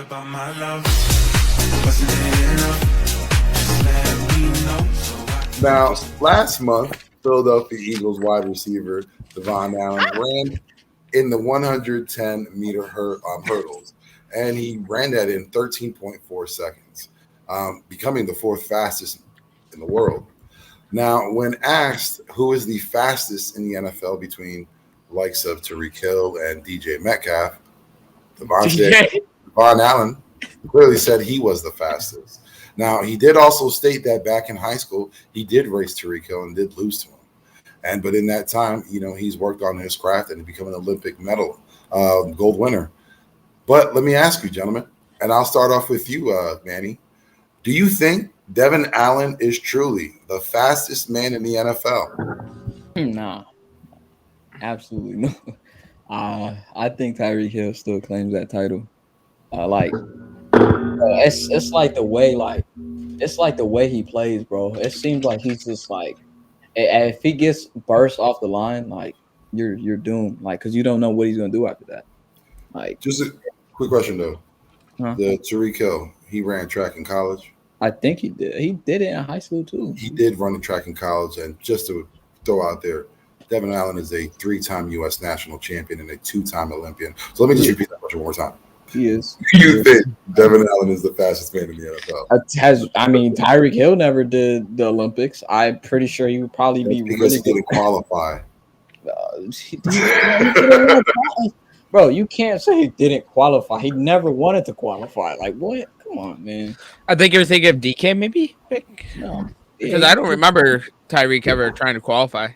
about my love. Wasn't it enough? Just let me know. Now, last month, Philadelphia Eagles wide receiver Devon Allen ran in the 110-meter hurdles, and he ran that in 13.4 seconds, becoming the fourth fastest in the world. Now, when asked who is the fastest in the NFL between the likes of Tyreek Hill and DJ Metcalf, Devon Allen clearly said he was the fastest. Now, he did also state that back in high school, he did race Tyreek Hill and did lose to him. But in that time, he's worked on his craft and become an Olympic medal gold winner. But let me ask you, gentlemen, and I'll start off with you, Manny. Do you think Devon Allen is truly the fastest man in the NFL? Nah, absolutely no. I think Tyreek Hill still claims that title. It's like the way he plays, bro. It seems like he's just like if he gets burst off the line, like you're doomed, like because you don't know what he's gonna do after that. Like, just a quick question though: the Tyreek Hill, he ran track in college. I think he did. He did it in high school too. He did run the track in college, and just to throw out there, Devon Allen is a 3-time U.S. national champion and a 2-time Olympian. So let me just repeat that question one more time. He is. You think Devon Allen is the fastest man in the NFL? Tyreek Hill never did the Olympics. I'm pretty sure he would probably be because really he didn't qualify. Bro, you can't say he didn't qualify. He never wanted to qualify. Like, what? Come on, man. I think you're thinking of DK, maybe? No. Because I don't remember Tyreek ever trying to qualify.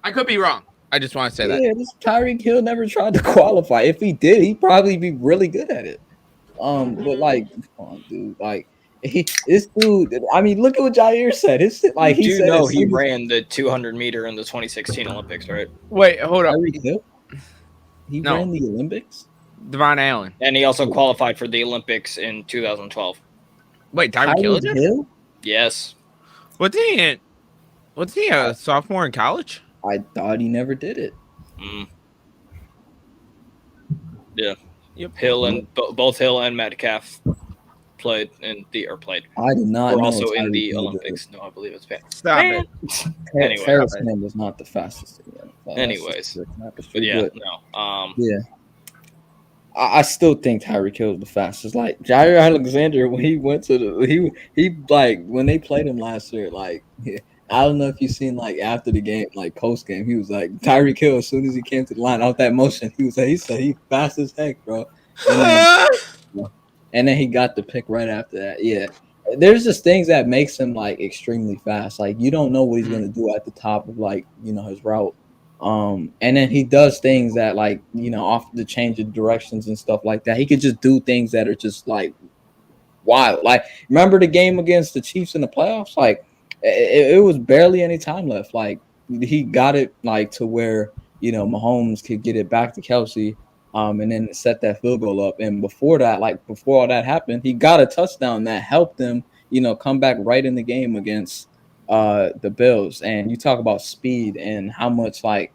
I could be wrong. I just want to say that. Yeah, this Tyreek Hill never tried to qualify. If he did, he'd probably be really good at it. But like, come on, dude. Like, this dude. I mean, look at what Jair said. It's like he said. He ran the 200 meter in the 2016 Olympics, right? Wait, hold up. Tyreek Hill? He ran the Olympics. Devon Allen, and he also qualified for the Olympics in 2012. Wait, Tyreek Hill? Yes. Was he a sophomore in college? I thought he never did it. Yeah. Yep. Hill and both Hill and Metcalf played. I did not. Were also in the Olympics. No, I believe it's bad. Stop it. Anyway, Harris was not the fastest. Anyways, but yeah, no. Yeah. I still think Tyreek Hill is the fastest. Like Jair Alexander, when he went to he like when they played him last year, like. Yeah, I don't know if you've seen like after the game, like post game, he was like Tyreek Hill. As soon as he came to the line off that motion, he said he fast as heck, bro. And then he got the pick right after that. Yeah, there's just things that makes him like extremely fast. Like you don't know what he's gonna do at the top of like his route. And then he does things that like off the change of directions and stuff like that. He could just do things that are just like wild. Like remember the game against the Chiefs in the playoffs, like. It was barely any time left. Like he got it like to where Mahomes could get it back to Kelsey, and then set that field goal up. And before that, like before all that happened, he got a touchdown that helped them, come back right in the game against the Bills. And you talk about speed and how much like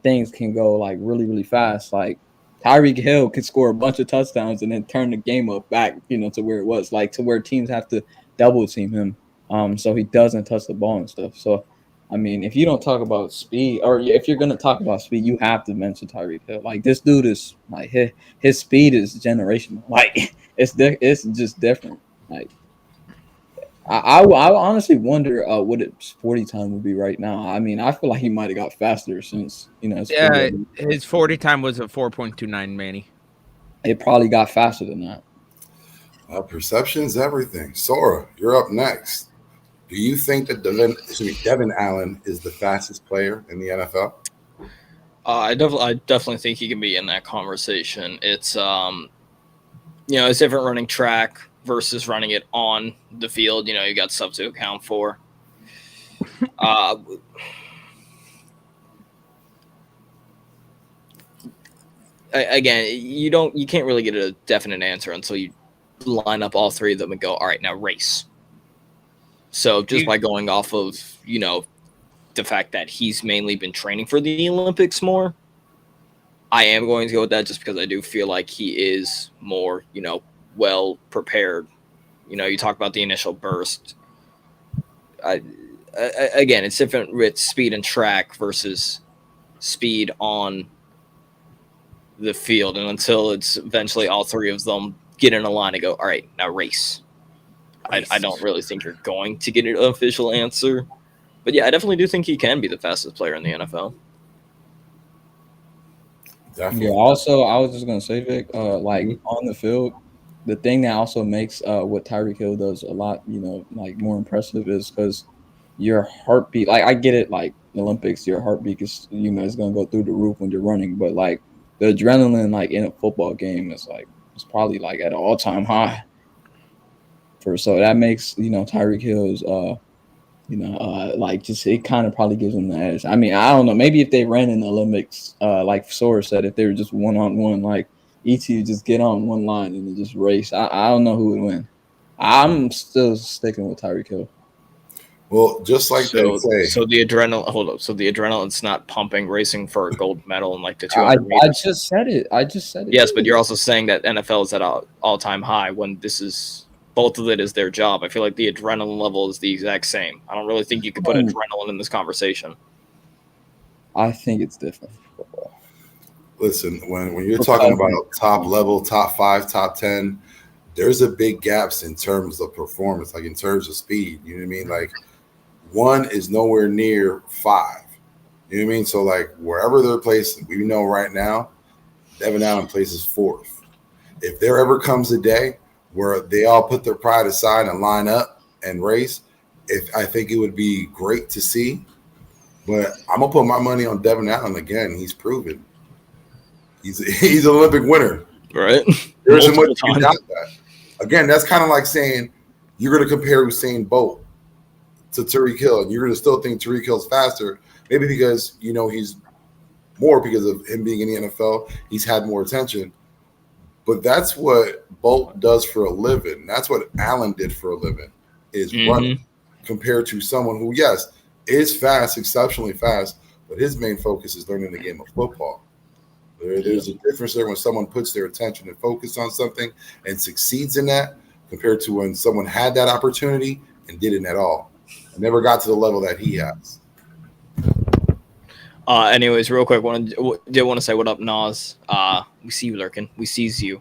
things can go like really really fast. Like Tyreek Hill could score a bunch of touchdowns and then turn the game up back, to where it was, like to where teams have to double team him. So he doesn't touch the ball and stuff. So, I mean, if you don't talk about speed, or if you're gonna talk about speed, you have to mention Tyreek Hill. Like this dude is like his speed is generational. Like it's just different. Like I honestly wonder what his 40 time would be right now. I mean, I feel like he might have got faster since his 40 time was a 4.29, Manny. It probably got faster than that. Perception's everything. Sora, you're up next. Do you think that Devon Allen is the fastest player in the NFL? I definitely think he can be in that conversation. It's it's different running track versus running it on the field. You got stuff to account for. Again, you can't really get a definite answer until you line up all three of them and go, all right, now race. So just by going off of, the fact that he's mainly been training for the Olympics more, I am going to go with that just because I do feel like he is more, well prepared. You know, you talk about the initial burst. Again, it's different with speed and track versus speed on the field. And until it's eventually all three of them get in a line and go, all right, now race. I don't really think you're going to get an official answer. But yeah, I definitely do think he can be the fastest player in the NFL. Definitely. Yeah. Also, I was just gonna say, Vic, like on the field, the thing that also makes what Tyreek Hill does a lot, like more impressive is because your heartbeat. Like I get it, like Olympics, your heartbeat is is gonna go through the roof when you're running, but like the adrenaline, like in a football game, is like it's probably like at an all-time high. So that makes Tyreek Hill's like just it kind of probably gives them the edge. I mean, I don't know. Maybe if they ran in the Olympics, like Sora said, if they were just 1-on-1, like ET would just get on one line and then just race. I don't know who would win. I'm still sticking with Tyreek Hill. Well, just like they say. So the adrenaline. Hold up. So the adrenaline's not pumping, racing for a gold medal in like the 200 meters. I just said it. Yes, but you're also saying that NFL is at an all-time high when this is. Both of it is their job. I feel like the adrenaline level is the exact same. I don't really think you could put adrenaline in this conversation. I think it's different. Listen, when you're talking about top level, top 5, top 10, there's a big gaps in terms of performance, like in terms of speed. You know what I mean? Like 1 is nowhere near 5. You know what I mean? So like wherever they're placed, we know right now, Devon Allen places 4th. If there ever comes a day where they all put their pride aside and line up and race, I think it would be great to see. But I'm gonna put my money on Devon Allen again. He's proven he's an Olympic winner. Right. There isn't much you can doubt that. Again, that's kind of like saying you're gonna compare Usain Bolt to Tyreek Hill, and you're gonna still think Tyreek Hill's faster, maybe because he's more because of him being in the NFL. He's had more attention. But that's what Bolt does for a living. That's what Allen did for a living, is running, compared to someone who, yes, is fast, exceptionally fast, but his main focus is learning the game of football. There's a difference there when someone puts their attention and focus on something and succeeds in that compared to when someone had that opportunity and didn't at all. And never got to the level that he has. Anyways, real quick, did want to say what up, Nas. We see you lurking. We sees you.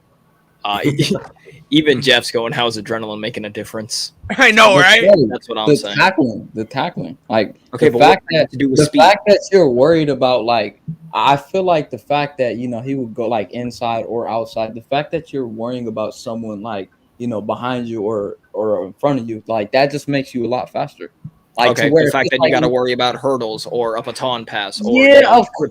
Even Jeff's going, how's adrenaline making a difference? I know, right? That's what I'm saying. The tackling. Like, okay, the but fact what to do with the speed? fact that you're worried about, like, I feel like the fact that, he would go, like, inside or outside, the fact that you're worrying about someone, like, behind you or in front of you, like, that just makes you a lot faster. Like, okay, the fact that you got to worry about hurdles or a baton pass. Or, of course.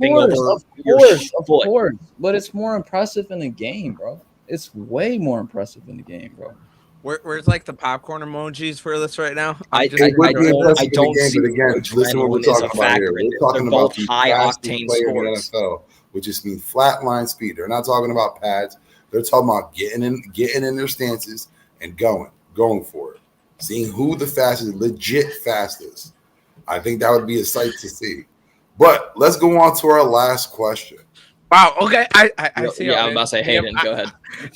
But it's more impressive in the game, bro. It's way more impressive in the game, bro. Where's like the popcorn emojis for this right now? I don't see. But again, listen what we're talking about here. We're talking about the high octane player in the NFL, which just means flatline speed. They're not talking about pads. They're talking about getting in their stances and going for it. Seeing who the fastest, legit fastest. I think that would be a sight to see. But let's go on to our last question. Wow. Okay. I see. Yeah, I was about to say Hayden. Go ahead.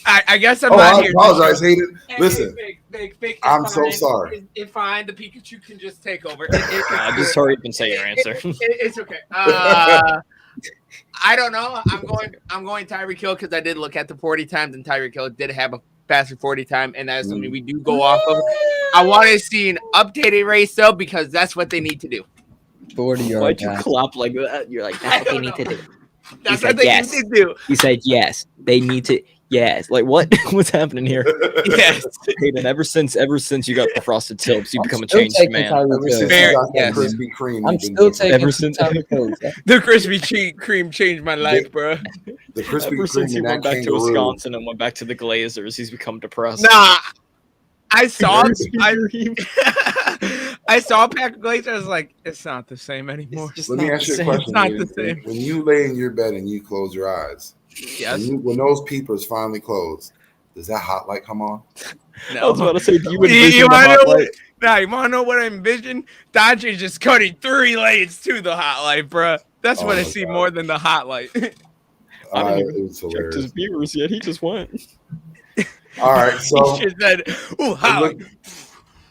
I guess I'm not I here. apologize, Hayden. Listen, Big, I'm so sorry. It's fine. The Pikachu can just take over. Just hurry up and say your answer. It's okay. I don't know. I'm going Tyreek Hill because I did look at the 40 times, and Tyreek Hill did have a faster 40 time, and that is something we do go off of. I want to see an updated race though, because that's what they need to do. 40 yards. Why'd you clap like that? You're like, that's what they need to do. That's what they need to do. He said, yes, they need to. Yes. Like, what? What's happening here? Yes. Hayden, ever since you got the frosted tips, you become a changed man. Ever since you got that Krispy Kreme, I'm still taking ever since the Krispy Kreme changed my life, bro. The Krispy Ever since Kreme he and went that back to kangaroo. Wisconsin and went back to the Glazers, he's become depressed. Nah, I saw I saw Pack Glazer. I was like, it's not the same anymore. Let me ask you a question. It's not the same. When you lay in your bed and you close your eyes, Yes. when those peepers finally close, does that hot light come on? I was about to say, do you You envision the wanna hot know light? you want to know what I envision? Dodgers just cutting 3 lanes to the hot light, bro. That's what I my see God. more than the hot light. I didn't It even was check hilarious. his viewers yet. He just went. All right, so He just said, "Ooh, how?"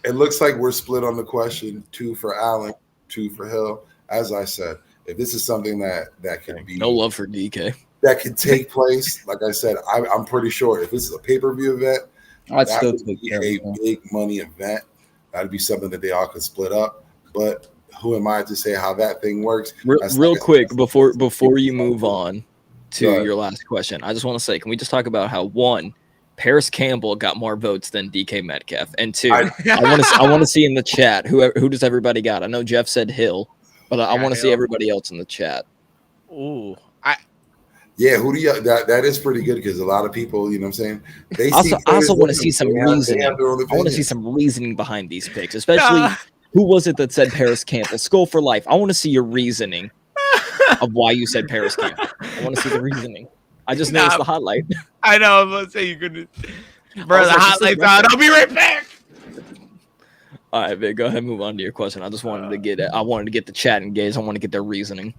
it looks like we're split on the question. 2 for Allen, 2 for Hill. As I said, if this is something that can be No love for DK. that can take place, like I said, I'm pretty sure if this is a pay-per-view event, I'd that still would take be Hill. a Yeah. big money event. That'd be something that they all could split up. But who am I to say how that thing works? Real quick before you move on to Go ahead. your last question, I just want to say, can we just talk about how one, Paris Campbell got more votes than DK Metcalf, and two, I want to see in the chat who does everybody got. I know Jeff said Hill, but I want to see Hill. everybody else in the chat. Ooh, Yeah, who do you that is pretty good because a lot of people, you know what I'm saying? They I see also want to Curtis see some Williams, reasoning. they have their own I want to see opinions. some reasoning behind these picks, especially who was it that said Paris Campbell? Skull for life. I want to see your reasoning of why you said Paris Campbell. I want to see the reasoning. I just noticed the highlight. I know. I'm about to say you couldn't. Bro, the like, this is hotlight's on. I'll be right back. All right, Vic, go ahead and move on to your question. I just wanted to get it. I wanted to get the chat engaged. I want to get their reasoning.